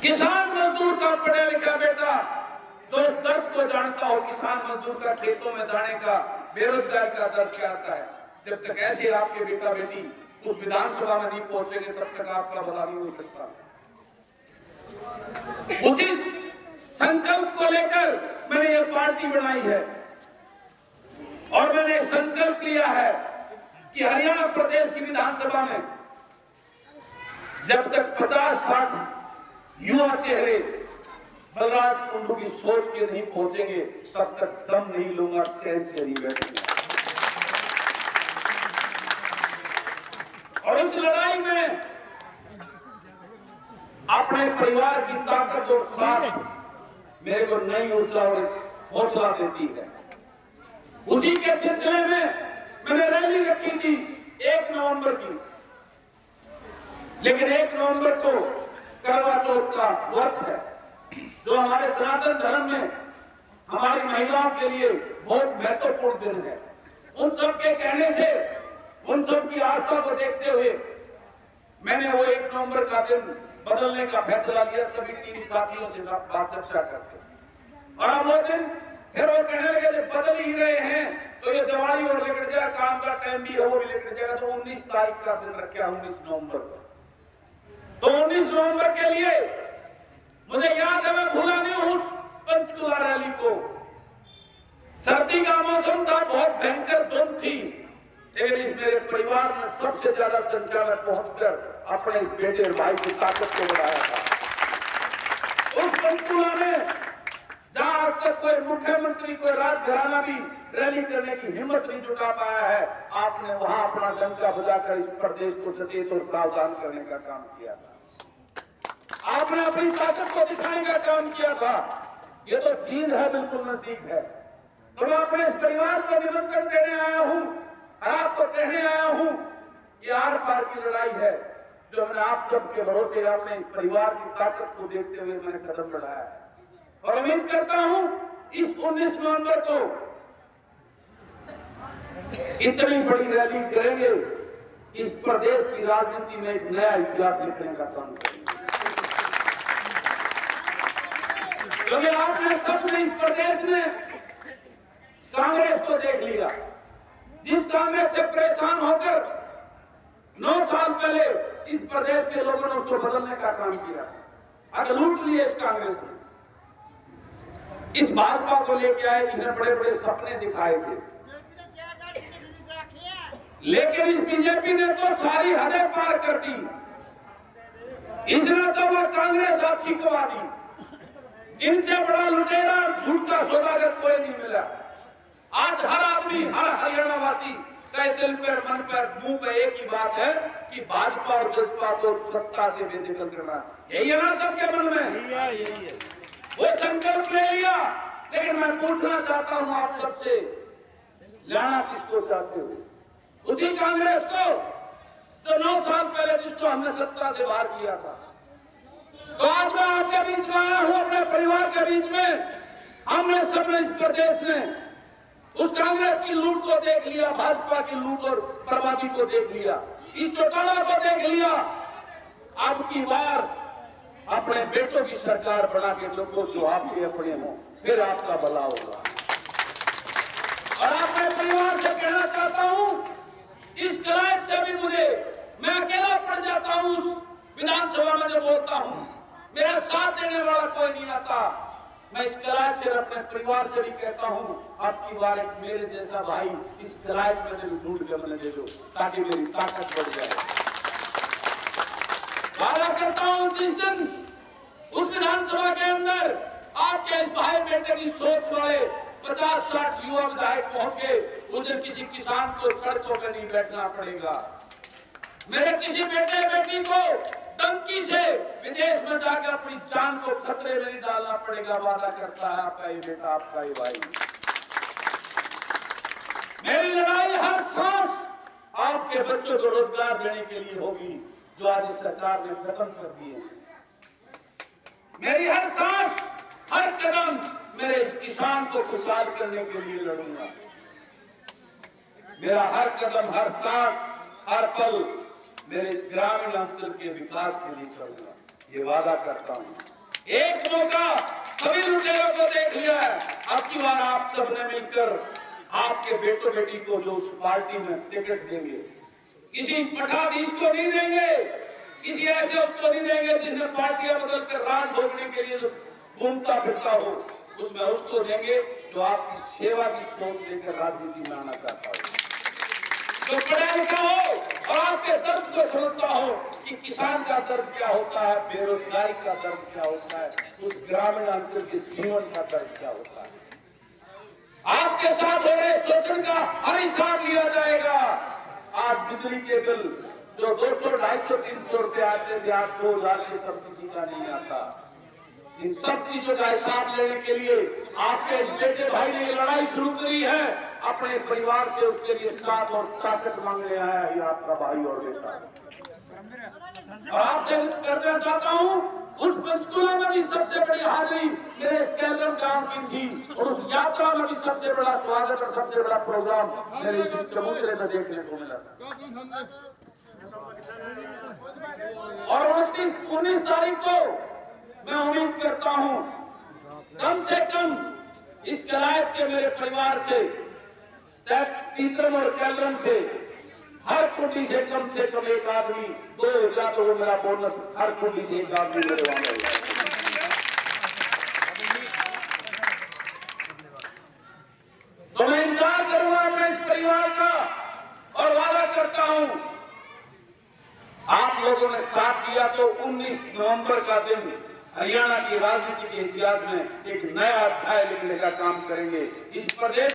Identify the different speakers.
Speaker 1: किसान मजदूर का पढ़ा लिखा बेटा जो इस दर्द को जानता हो, किसान मजदूर का खेतों में जाने का, बेरोजगार का दर्द क्या आता है, जब तक ऐसे आपके बेटा बेटी उस विधानसभा में नहीं पहुंचेंगे तब तक आपका भला नहीं हो सकता। उसी संकल्प को लेकर मैंने ये पार्टी बनाई है और मैंने संकल्प लिया है कि हरियाणा प्रदेश की विधानसभा में जब तक 50-60 युवा चेहरे बलराज कुंडू की सोच के नहीं पहुंचेंगे तब तक दम नहीं लूंगा, चैन से नहीं बैठूंगा। और इस लड़ाई में अपने परिवार की ताकत और साथ मेरे को नई ऊर्जा और हौसला देती है। उसी के सिलसिले में मैंने रैली रखी थी 1 नवंबर की, लेकिन 1 नवंबर को करवा चौथ का व्रत है जो हमारे सनातन धर्म में हमारी महिलाओं के लिए बहुत महत्वपूर्ण दिन है। उन सब के कहने से, उन सब की आस्था को देखते हुए मैंने वो 1 नवंबर का दिन बदलने का फैसला लिया सभी टीम साथियों से बात चर्चा करके। और अब वो दिन फिर वो कहने लगे जब बदल ही रहे हैं तो ये दिवाली और निकट जाएगा, काम का टाइम भी है वो भी निकट जाएगा, तो 19 तारीख का दिन रखा 19 नवंबर को। तो 19 नवंबर के लिए मुझे याद है, मैं भूला नहीं उस पंचकुला रैली को। सर्दी का मौसम था, बहुत भयंकर धुंध थी, लेकिन इस मेरे परिवार ने सबसे ज्यादा संख्या में पहुंचकर अपने इस बेटे और भाई की ताकत को बढ़ाया था। उस पंचकुला में जहां आज तक कोई मुख्यमंत्री, कोई राजघराना भी रैली करने की हिम्मत नहीं जुटा पाया है, आपने वहां अपना डंका बजाकर इस प्रदेश को सचेत और सावधान करने का काम किया था। आपने अपनी ताकत को दिखाने का काम किया था। ये तो जींद है, बिल्कुल नजदीक है। तो मैं अपने इस परिवार को निमंत्रण देने आया हूं और आपको कहने आया हूं, ये आर पार की लड़ाई है जो मैंने आप सबके भरोसे अपने परिवार की ताकत को देखते हुए मैंने कदम बढ़ाया है। और उम्मीद करता हूं इस 19 नवंबर को इतनी बड़ी रैली करेंगे, इस प्रदेश की राजनीति में एक नया इतिहास लिखने का काम करेंगे। क्योंकि आपने सबने इस प्रदेश में कांग्रेस को देख लिया, जिस कांग्रेस से परेशान होकर 9 साल पहले इस प्रदेश के लोगों ने उसको बदलने का काम किया, अगर लूट लिए इस कांग्रेस ने। इस भाजपा को लेके आए, इन्हें बड़े बड़े सपने दिखाए थे, लेकिन इस बीजेपी ने तो सारी हदें पार कर दी। इसने तो वह कांग्रेस आप छिकवा दी। इनसे बड़ा लुटेरा, झूठ का सौदागर कोई नहीं मिला। आज हर आदमी, हर हरियाणा वासी का दिल पर, मन पर, मुंह पे एक ही बात है कि भाजपा और जसपा को सत्ता से बेदखल करना। यही है ना सबके मन में? यही है। वो संकल्प ले लिया, लेकिन मैं पूछना चाहता हूं आप सबसे, लाना किसको चाहते हो? उसी कांग्रेस को जो 9 साल पहले जिसको हमने सत्ता से बाहर किया था। तो आज मैं आपके बीच में आया हूं, अपने परिवार के बीच में। हमने सबने इस प्रदेश में उस कांग्रेस की लूट को देख लिया, भाजपा की लूट और बर्बादी को देख लिया, इस चौटाला को देख लिया। अब की बार अपने बेटों की सरकार बना के लोगों जो आपके अपने हों, फिर आपका भला होगा। और अपने परिवार से कहना चाहता हूं, इस करायत से भी मैं अकेला पड़ जाता हूं उस विधानसभा में जब बोलता हूं, मेरा साथ देने वाला कोई नहीं आता। मैं इस करायत से अपने परिवार से भी कहता हूं, आपकी बार एक मेरे जैसा भाई इस करायत में मुझे ढूंढ के मैंने दे दो, ताकि मेरी ताकत बढ़ जाए। वादा करता हूं जिस दिन उस विधानसभा के अंदर आपके इस भाई बेटे की सोच वाले 50-60 युवा विधायक पहुंच गए, उस दिन किसी किसान को सड़कों पर नहीं बैठना पड़ेगा। मेरे किसी बेटे बेटी को धमकी से विदेश में जाकर अपनी जान को खतरे में नहीं डालना पड़ेगा। वादा करता है आपका ये बेटा, आपका ये भाई। मेरी लड़ाई हर सांस आपके बच्चों को रोजगार देने के लिए होगी, जो आज इस सरकार ने खत्म कर दिए। मेरी हर सांस, हर कदम मेरे इस किसान को खुशहाल करने के लिए लड़ूंगा। मेरा हर कदम, हर सांस, हर पल मेरे इस ग्रामीण अंचल के विकास के लिए चलूंगा। ये वादा करता हूँ। एक मौका सभी लुटेरों को देख लिया है, अब की बार आप सबने मिलकर आपके बेटो बेटी को जो उस पार्टी में टिकट देंगे, किसी पठाधीश को नहीं देंगे, किसी ऐसे उसको नहीं देंगे जिसने पार्टियां बदलकर राज भोगने के लिए जो घूमता फिरता हो, उसमें उसको देंगे जो आपकी सेवा की सोच लेकर राजनीति में आना चाहता हो, जो पढ़ा लिखा हो और आपके दर्द को समझता हो कि किसान का दर्द क्या होता है, बेरोजगारी का दर्द क्या होता है, उस ग्रामीण अंचल के जीवन का दर्द क्या होता है। आपके साथ हो रहे शोषण का हर हिसाब लिया जाएगा। आज बिजली के बिल जो 200, 250, 300 रुपए आते थे, आज 2000 से कम किसी का नहीं आता। इन सब चीजों का हिसाब लेने के लिए आपके इस बेटे भाई ने ये लड़ाई शुरू करी है, अपने परिवार से उसके लिए साथ और ताकत मांगने आया है ये आपका भाई और बेटा। और आपसे करना चाहता हूँ, उस पंचकुला में भी सबसे बड़ी हाजिरी मेरे इस केंद्र गांव की थी, और उस यात्रा में भी सबसे बड़ा स्वागत और सबसे बड़ा प्रोग्राम मेरे इस चबूतरे में देखने को मिला। और 19 तारीख को मैं उम्मीद करता हूं कम से कम इस कलायत के मेरे परिवार से, तीतरम और कैलरम से, हर कुंडी से कम एक आदमी, 2000 तो वो मेरा बोनस, हर कुंडी से एक आदमी मेरे वहां होगा। तो मैं इंतजार करूंगा अपने इस परिवार का और वादा करता हूं, आप लोगों ने साथ दिया तो 19 नवंबर का दिन हरियाणा की राजनीति के इतिहास में एक नया अध्याय लिखने का काम करेंगे। इस प्रदेश